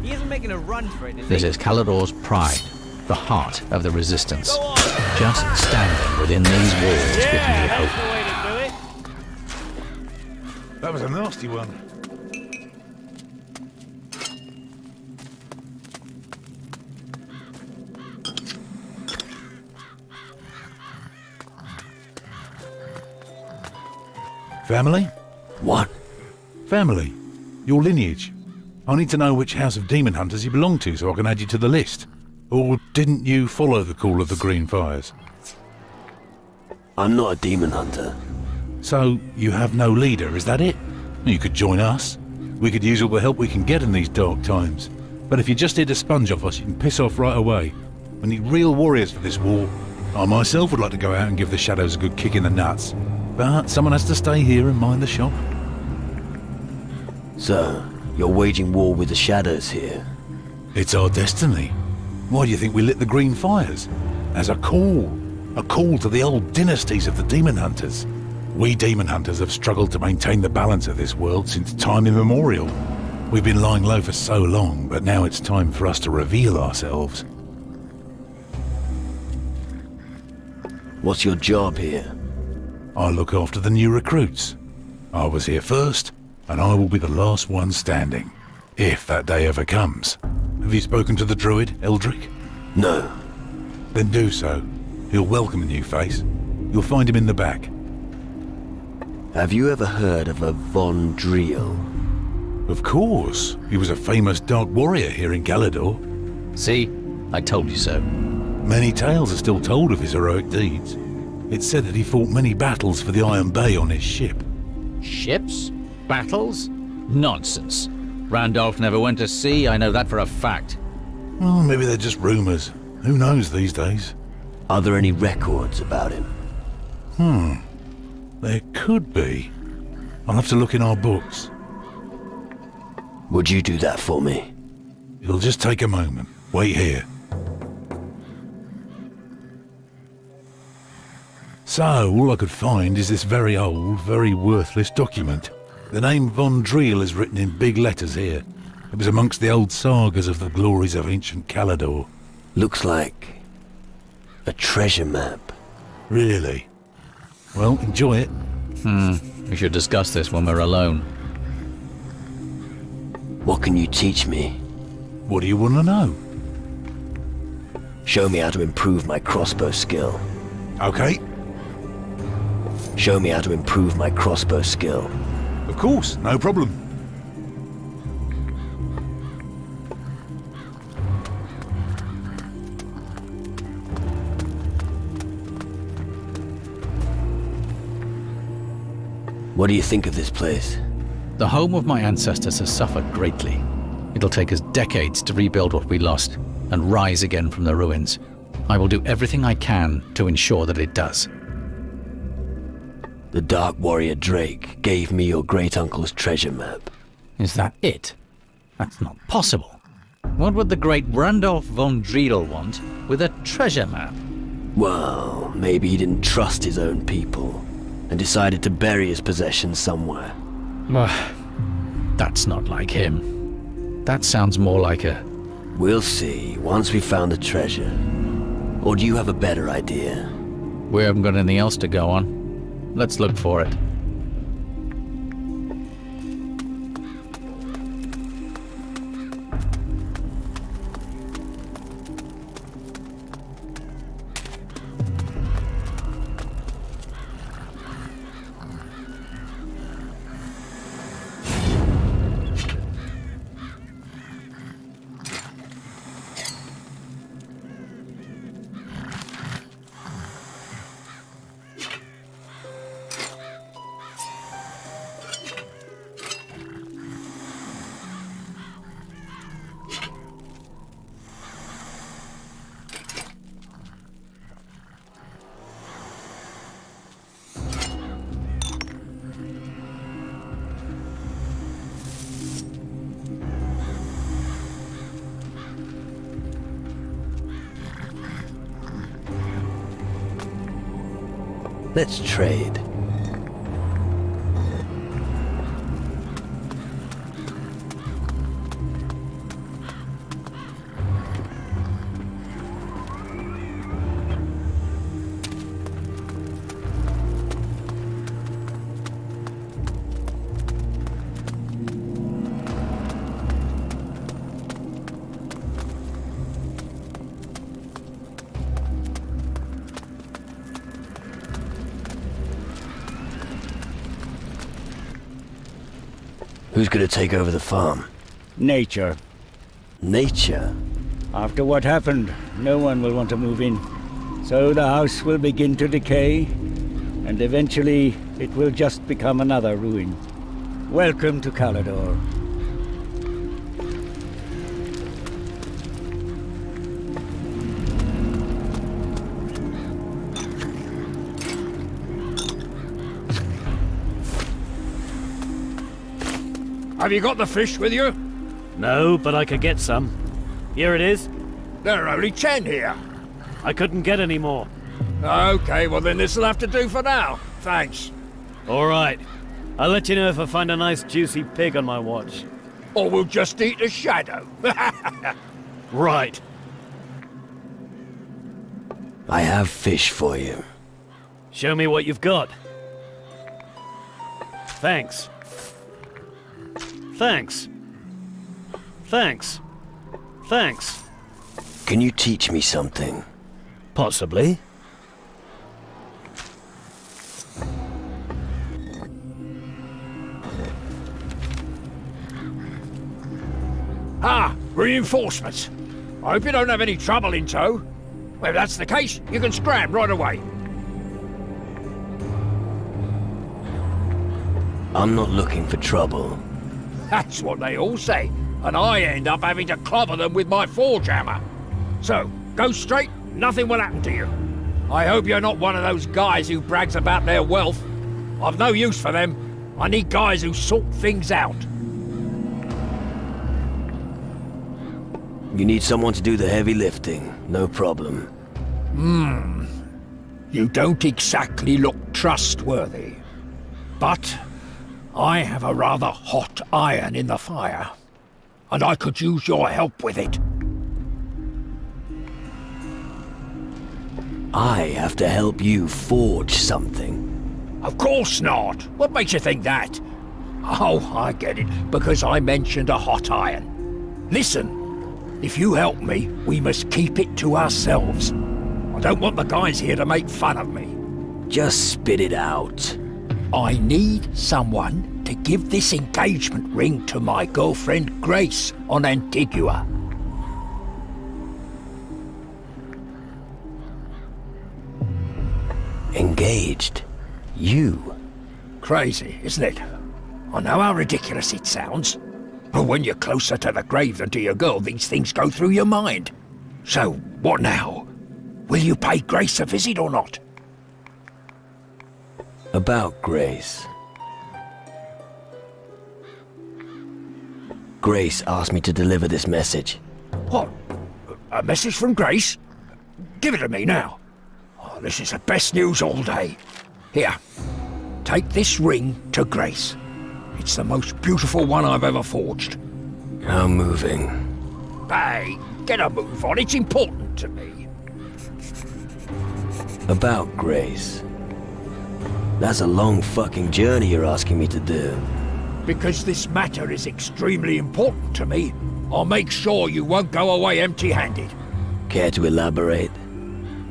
He isn't making a run for it, is This he? is Calador's pride, the heart of the resistance. Go on. Just standing within these walls gives me That's hope. the way to do it. That was a nasty one. Family? What? Family. Your lineage. I need to know which house of demon hunters you belong to so I can add you to the list. Or didn't you follow the call of the Green Fires? I'm not a demon hunter. So, you have no leader, is that it? You could join us. We could use all the help we can get in these dark times. But if you're just here to sponge off us, you can piss off right away. We need real warriors for this war. I myself would like to go out and give the shadows a good kick in the nuts. But someone has to stay here and mind the shop. So, you're waging war with the shadows here? It's our destiny. Why do you think we lit the Green Fires? As a call. A call to the old dynasties of the demon hunters. We demon hunters have struggled to maintain the balance of this world since time immemorial. We've been lying low for so long, but now it's time for us to reveal ourselves. What's your job here? I look after the new recruits. I was here first, and I will be the last one standing. If that day ever comes. Have you spoken to the druid, Eldrick? No. Then do so. He'll welcome a new face. You'll find him in the back. Have you ever heard of a Von Driel? Of course. He was a famous dark warrior here in Calador. See? I told you so. Many tales are still told of his heroic deeds. It's said that he fought many battles for the Iron Bay on his ship. Ships? Battles? Nonsense. Randolph never went to sea, I know that for a fact. Well, maybe they're just rumors. Who knows these days? Are there any records about him? There could be. I'll have to look in our books. Would you do that for me? It'll just take a moment. Wait here. So, all I could find is this very old, very worthless document. The name Von Driel is written in big letters here. It was amongst the old sagas of the glories of ancient Calador. Looks like a treasure map. Really? Well, enjoy it. We should discuss this when we're alone. What can you teach me? What do you want to know? Show me how to improve my crossbow skill. Okay, Show me how to improve my crossbow skill. of course, no problem. What do you think of this place? The home of my ancestors has suffered greatly. It'll take us decades to rebuild what we lost and rise again from the ruins. I will do everything I can to ensure that it does. The Dark Warrior Drake gave me your great-uncle's treasure map. Is that it? That's not possible. What would the great Randolph von Driel want with a treasure map? Well, maybe he didn't trust his own people and decided to bury his possessions somewhere. That's not like him. That sounds more like a... We'll see once we found the treasure. Or do you have a better idea? We haven't got anything else to go on. Let's look for it. Let's trade. Who's gonna take over the farm? Nature. Nature? After what happened, no one will want to move in. So the house will begin to decay, and eventually it will just become another ruin. Welcome to Calador. Have you got the fish with you? No, but I could get some. Here it is. There are only 10 here. I couldn't get any more. Okay, well then this'll have to do for now. Thanks. All right. I'll let you know if I find a nice juicy pig on my watch. Or we'll just eat a shadow. Right. I have fish for you. Show me what you've got. Thanks. Thanks. Thanks. Thanks. Can you teach me something? Possibly. Ah, reinforcements. I hope you don't have any trouble in tow. Well, if that's the case, you can scram right away. I'm not looking for trouble. That's what they all say, and I end up having to clobber them with my forge hammer. So, go straight, nothing will happen to you. I hope you're not one of those guys who brags about their wealth. I've no use for them. I need guys who sort things out. You need someone to do the heavy lifting, no problem. You don't exactly look trustworthy. But I have a rather hot iron in the fire, and I could use your help with it. I have to help you forge something. Of course not. What makes you think that? Oh, I get it, because I mentioned a hot iron. Listen, if you help me, we must keep it to ourselves. I don't want the guys here to make fun of me. Just spit it out. I need someone to give this engagement ring to my girlfriend Grace on Antigua. Engaged? You? Crazy, isn't it? I know how ridiculous it sounds. But when you're closer to the grave than to your girl, these things go through your mind. So, what now? Will you pay Grace a visit or not? About Grace. Grace asked me to deliver this message. What? A message from Grace? Give it to me now. Oh, this is the best news all day. Here, take this ring to Grace. It's the most beautiful one I've ever forged. How moving. Hey, get a move on, it's important to me. About Grace. That's a long fucking journey you're asking me to do. Because this matter is extremely important to me, I'll make sure you won't go away empty-handed. Care to elaborate?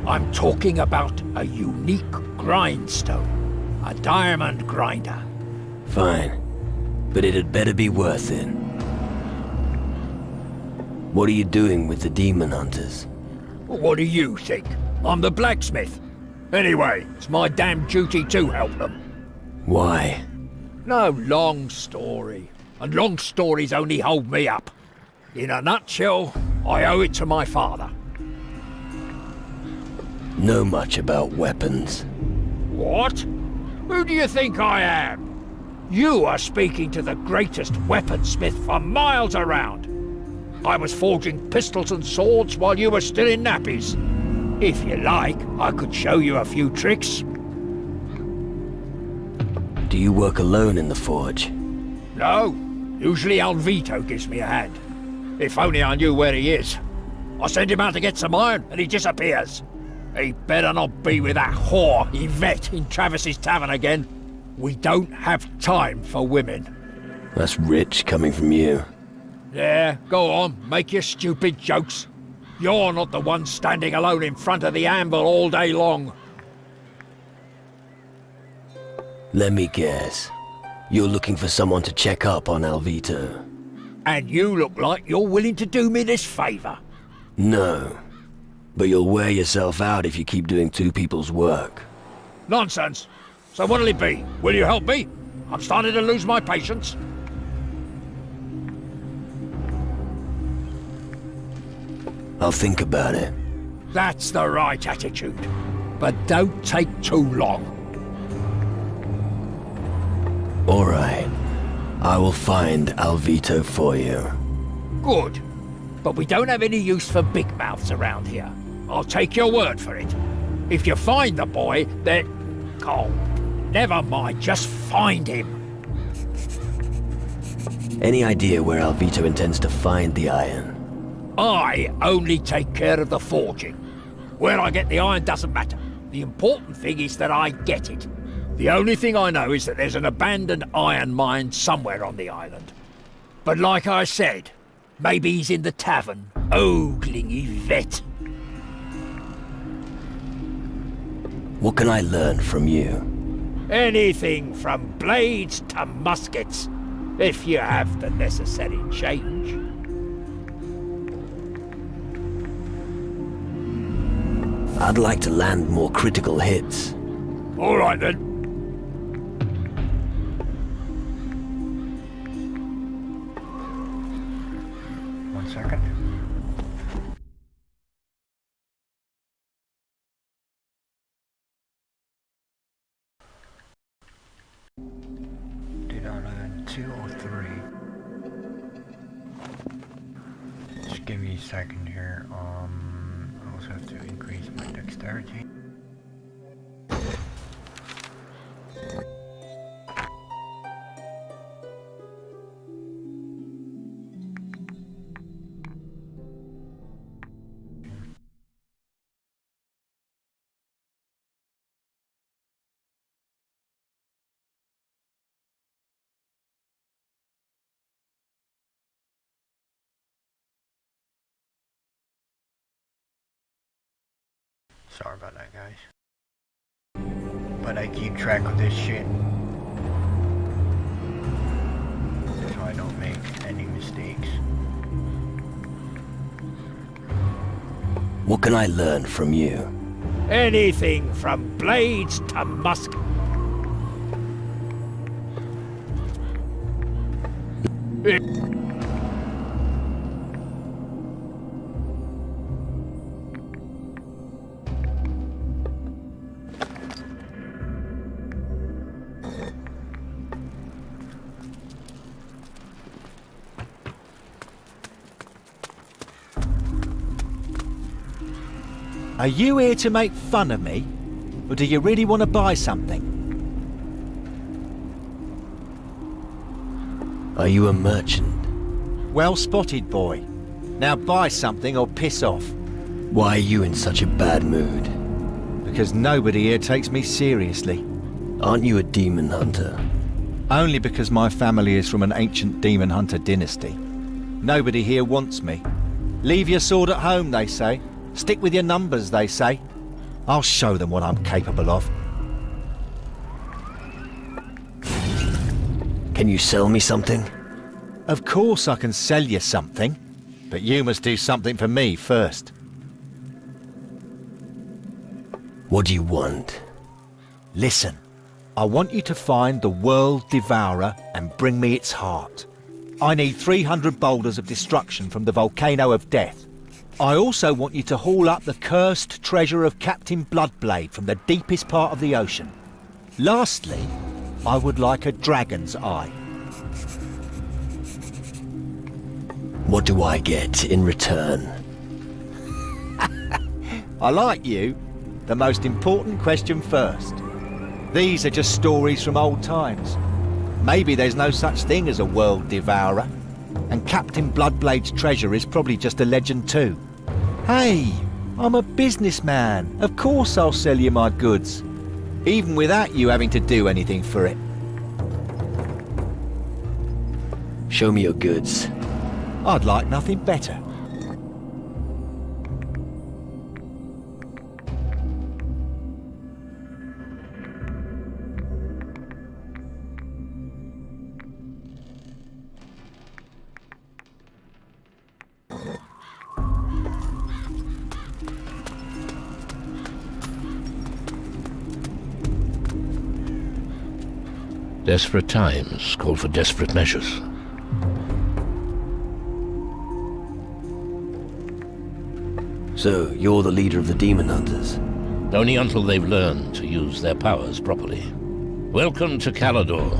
I'm talking about a unique grindstone. A diamond grinder. Fine. But it'd better be worth it. What are you doing with the demon hunters? What do you think? I'm the blacksmith. Anyway, it's my damn duty to help them. Why? No long story. And long stories only hold me up. In a nutshell, I owe it to my father. Know much about weapons? What? Who do you think I am? You are speaking to the greatest weaponsmith for miles around. I was forging pistols and swords while you were still in nappies. If you like, I could show you a few tricks. Do you work alone in the forge? No, usually Alvito gives me a hand. If only I knew where he is. I send him out to get some iron and he disappears. He better not be with that whore Yvette in Travis's tavern again. We don't have time for women. That's rich coming from you. Yeah, go on, make your stupid jokes. You're not the one standing alone in front of the anvil all day long. Let me guess. You're looking for someone to check up on Alvito? And you look like you're willing to do me this favor. No. But you'll wear yourself out if you keep doing two people's work. Nonsense. So what'll it be? Will you help me? I'm starting to lose my patience. I'll think about it. That's the right attitude. But don't take too long. All right. I will find Alvito for you. Good. But we don't have any use for big mouths around here. I'll take your word for it. If you find the boy, then... Oh, never mind. Just find him. Any idea where Alvito intends to find the iron? I only take care of the forging. Where I get the iron doesn't matter. The important thing is that I get it. The only thing I know is that there's an abandoned iron mine somewhere on the island. But like I said, maybe he's in the tavern, ogling Yvette. What can I learn from you? Anything from blades to muskets, if you have the necessary change. I'd like to land more critical hits. All right then. One second. Did I learn 2 or 3? Just give me a second here. I also have to increase my dexterity. Sorry about that, guys. But I keep track of this shit, so I don't make any mistakes. What can I learn from you? Anything from blades to musk. Are you here to make fun of me? Or do you really want to buy something? Are you a merchant? Well spotted, boy. Now buy something or piss off. Why are you in such a bad mood? Because nobody here takes me seriously. Aren't you a demon hunter? Only because my family is from an ancient demon hunter dynasty. Nobody here wants me. Leave your sword at home, they say. Stick with your numbers, they say. I'll show them what I'm capable of. Can you sell me something? Of course I can sell you something, but you must do something for me first. What do you want? Listen, I want you to find the World Devourer and bring me its heart. I need 300 boulders of destruction from the Volcano of Death. I also want you to haul up the cursed treasure of Captain Bloodblade from the deepest part of the ocean. Lastly, I would like a dragon's eye. What do I get in return? I like you. The most important question first. These are just stories from old times. Maybe there's no such thing as a World Devourer, and Captain Bloodblade's treasure is probably just a legend too. Hey, I'm a businessman. Of course I'll sell you my goods, even without you having to do anything for it. Show me your goods. I'd like nothing better. Desperate times call for desperate measures. So, you're the leader of the Demon Hunters? Only until they've learned to use their powers properly. Welcome to Calador,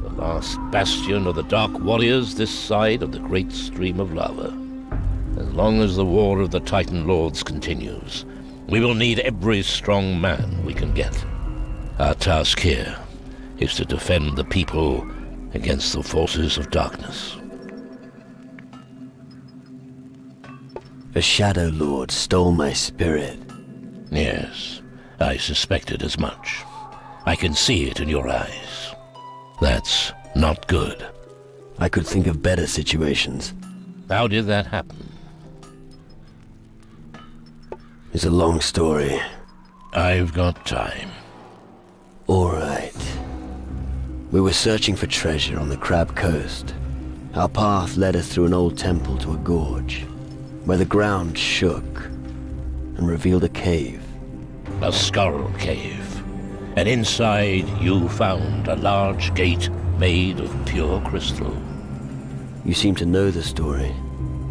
the last bastion of the Dark Warriors this side of the great stream of lava. As long as the war of the Titan Lords continues, we will need every strong man we can get. Our task here is to defend the people against the forces of darkness. A Shadow Lord stole my spirit. Yes, I suspected as much. I can see it in your eyes. That's not good. I could think of better situations. How did that happen? It's a long story. I've got time. All right. We were searching for treasure on the Crab Coast. Our path led us through an old temple to a gorge, where the ground shook and revealed a cave. A skull cave. And inside you found a large gate made of pure crystal. You seem to know the story.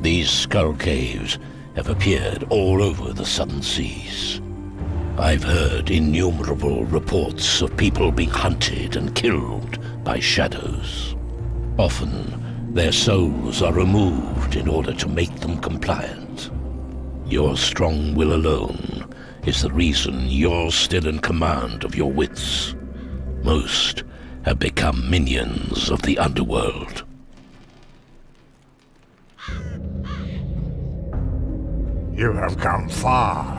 These skull caves have appeared all over the southern seas. I've heard innumerable reports of people being hunted and killed by shadows. Often, their souls are removed in order to make them compliant. Your strong will alone is the reason you're still in command of your wits. Most have become minions of the underworld. You have come far.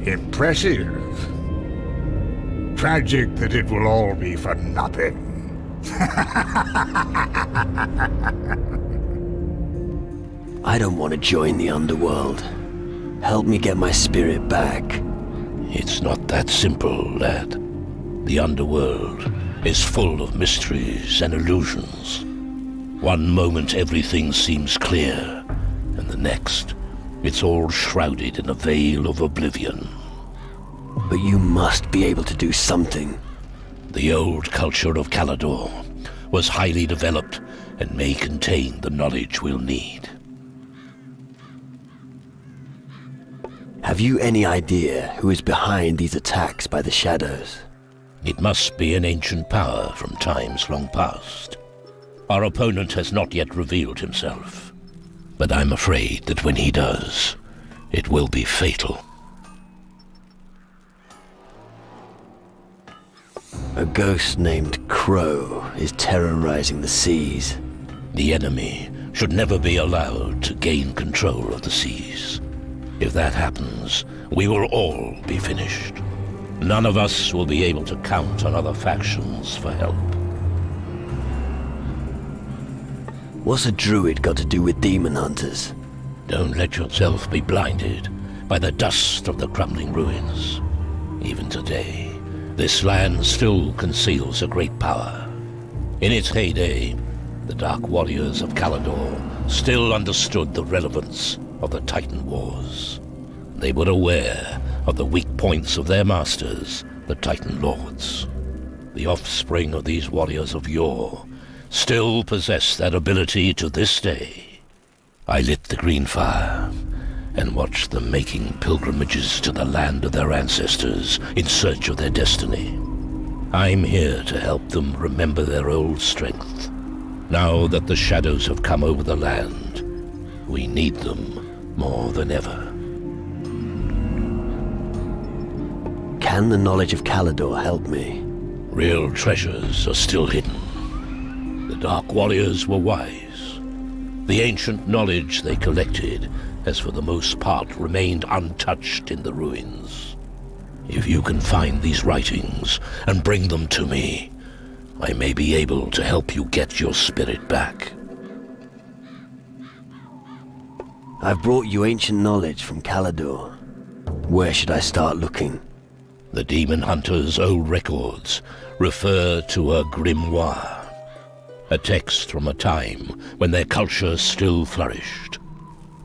Impressive. Tragic that it will all be for nothing. I don't want to join the underworld. Help me get my spirit back. It's not that simple, lad. The underworld is full of mysteries and illusions. One moment everything seems clear, and the next, it's all shrouded in a veil of oblivion. But you must be able to do something. The old culture of Calador was highly developed and may contain the knowledge we'll need. Have you any idea who is behind these attacks by the shadows? It must be an ancient power from times long past. Our opponent has not yet revealed himself, but I'm afraid that when he does, it will be fatal. A ghost named Crow is terrorizing the seas. The enemy should never be allowed to gain control of the seas. If that happens, we will all be finished. None of us will be able to count on other factions for help. What's a druid got to do with demon hunters? Don't let yourself be blinded by the dust of the crumbling ruins. Even today, this land still conceals a great power. In its heyday, the Dark Warriors of Calador still understood the relevance of the Titan Wars. They were aware of the weak points of their masters, the Titan Lords. The offspring of these warriors of yore still possess that ability to this day. I lit the green fire and watched them making pilgrimages to the land of their ancestors in search of their destiny. I'm here to help them remember their old strength. Now that the shadows have come over the land, we need them more than ever. Can the knowledge of Calador help me? Real treasures are still hidden. The Dark Warriors were wise. The ancient knowledge they collected has for the most part remained untouched in the ruins. If you can find these writings and bring them to me, I may be able to help you get your spirit back. I've brought you ancient knowledge from Calador. Where should I start looking? The Demon Hunter's old records refer to a grimoire, a text from a time when their culture still flourished.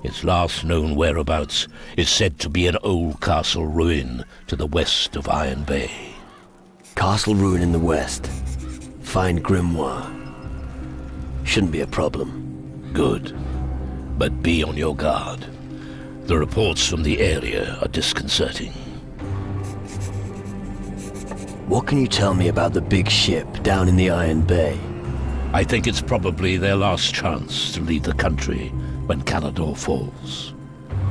Its last known whereabouts is said to be an old castle ruin to the west of Iron Bay. Castle ruin in the west. find Grimoire. Shouldn't be a problem. Good. But be on your guard. The reports from the area are disconcerting. What can you tell me about the big ship down in the Iron Bay? I think it's probably their last chance to leave the country when Calador falls.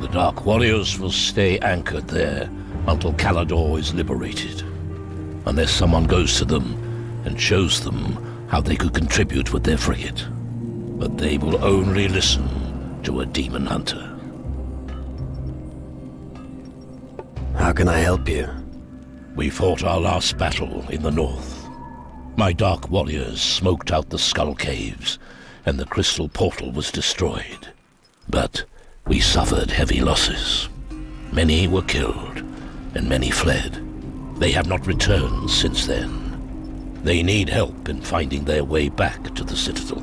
The Dark Warriors will stay anchored there until Calador is liberated. Unless someone goes to them and shows them how they could contribute with their frigate. But they will only listen to a demon hunter. How can I help you? We fought our last battle in the north. My Dark Warriors smoked out the Skull Caves, and the crystal portal was destroyed. But we suffered heavy losses. Many were killed, and many fled. They have not returned since then. They need help in finding their way back to the Citadel.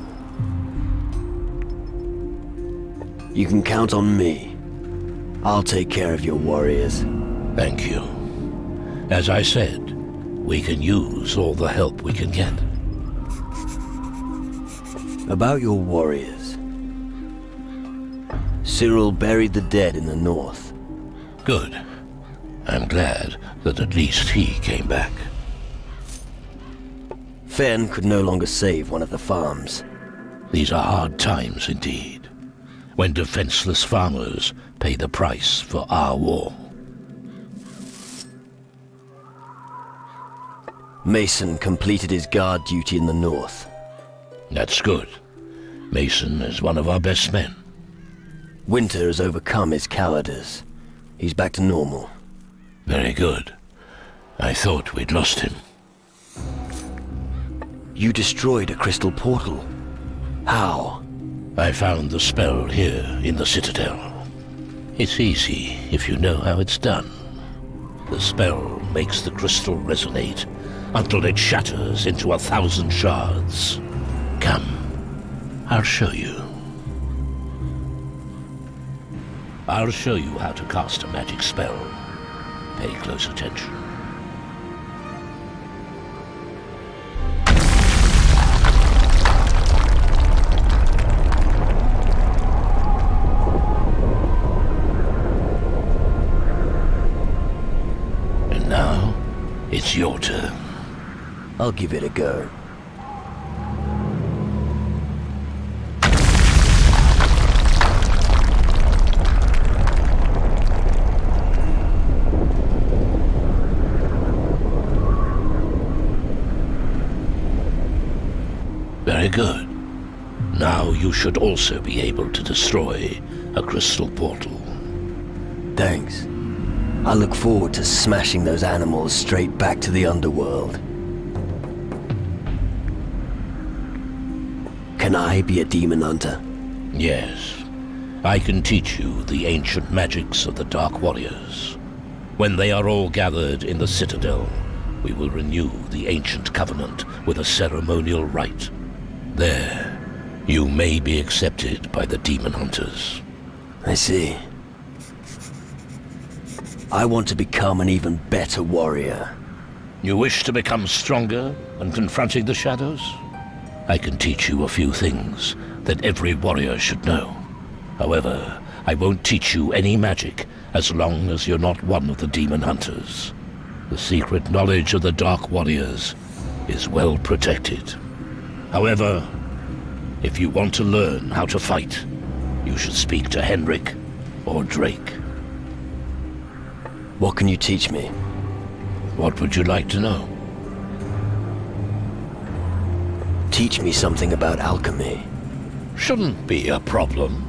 You can count on me. I'll take care of your warriors. Thank you. As I said, we can use all the help we can get. About your warriors. Cyril buried the dead in the north. Good. I'm glad that at least he came back. Fen could no longer save one of the farms. These are hard times indeed, when defenseless farmers pay the price for our war. Mason completed his guard duty in the north. That's good. Mason is one of our best men. Winter has overcome his Caladors. He's back to normal. Very good. I thought we'd lost him. You destroyed a crystal portal. How? I found the spell here in the Citadel. It's easy if you know how it's done. The spell makes the crystal resonate until it shatters into 1,000 shards. Come, I'll show you. I'll show you how to cast a magic spell. Pay close attention. And now, it's your turn. I'll give it a go. Very good. Now you should also be able to destroy a crystal portal. Thanks. I look forward to smashing those animals straight back to the underworld. Can I be a demon hunter? Yes. I can teach you the ancient magics of the Dark Warriors. When they are all gathered in the Citadel, we will renew the ancient covenant with a ceremonial rite. There, you may be accepted by the demon hunters. I see. I want to become an even better warrior. You wish to become stronger when confronting the shadows? I can teach you a few things that every warrior should know. However, I won't teach you any magic as long as you're not one of the demon hunters. The secret knowledge of the Dark Warriors is well protected. However, if you want to learn how to fight, you should speak to Henrik or Drake. What can you teach me? What would you like to know? Teach me something about alchemy. Shouldn't be a problem.